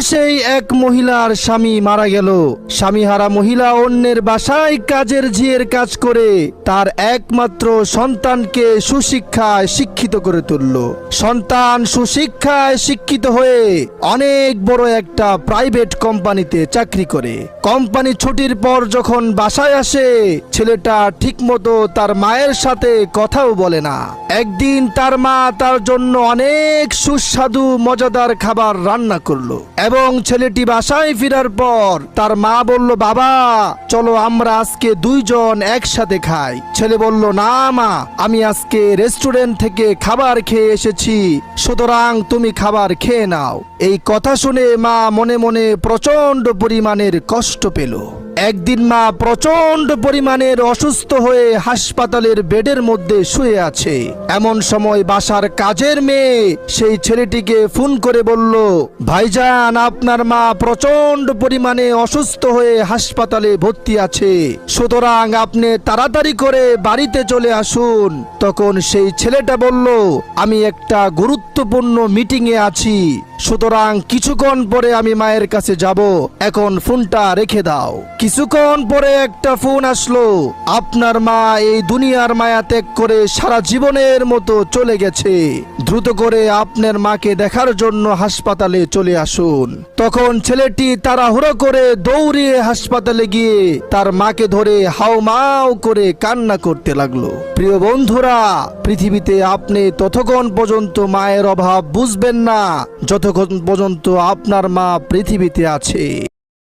সেই এক মহিলার স্বামী মারা গেল। স্বামীহারা মহিলা অন্যের বাসায় কাজের ঝিয়ের কাজ করে তার একমাত্র সন্তানকে সুশিক্ষায় শিক্ষিত করে তুলল। সন্তান সুশিক্ষায় শিক্ষিত হয়ে অনেক বড় একটা প্রাইভেট কোম্পানিতে চাকরি করে। কোম্পানি ছুটির পর যখন বাসায় আসে, ছেলেটা ঠিকমতো তার মায়ের সাথে কথাও বলে না। একদিন তার মা তার জন্য অনেক সুস্বাদু মজাদার খাবার রান্না করলো এবং ছেলেটি বাসায় ফেরার পর তার মা বলল, বাবা চলো আমরা আজকে দুইজন একসাথে খাই। ছেলে বলল, না মা, আমি আজকে রেস্টুরেন্ট থেকে খাবার খেয়ে এসেছি, সুতরাং তুমি খাবার খেয়ে নাও। এই কথা শুনে মা মনে মনে প্রচন্ড পরিমাণের কষ্ট পেল। একদিন মা প্রচন্ড পরিমাণের অসুস্থ হয়ে হাসপাতালের বেডের মধ্যে শুয়ে আছে। এমন সময় বাসার কাজের মেয়ে সেই ছেলেটিকে ফোন করে বলল, ভাইজান আপনার মা প্রচন্ড পরিমাণে অসুস্থ হয়ে হাসপাতালে ভর্তি আছে, সুতরাং আপনি তাড়াতাড়ি করে বাড়িতে চলে আসুন। তখন সেই ছেলেটা বলল, আমি একটা গুরুত্বপূর্ণ মিটিংয়ে আছি, সুতরাং কিছুক্ষণ পরে আমি মায়ের কাছে যাব, এখন ফোনটা রেখে দাও। কিছুক্ষণ পরে একটা ফোন আসলো, আপনার মা এই দুনিয়ার মায়া ত্যাগ করে সারা জীবনের মতো চলে গেছে, দ্রুত করে আপনার মাকে দেখার জন্য হাসপাতালে চলে আসুন। তখন ছেলেটি তাড়াহুড়ো করে দৌড়িয়ে হাসপাতালে গিয়ে তার মাকে ধরে হাউমাউ করে কান্না করতে লাগলো। প্রিয় বন্ধুরা, পৃথিবীতে আপনি ততক্ষণ পর্যন্ত মায়ের অভাব বুঝবেন না যতক্ষণ পর্যন্ত আপনার মা পৃথিবীতে আছে।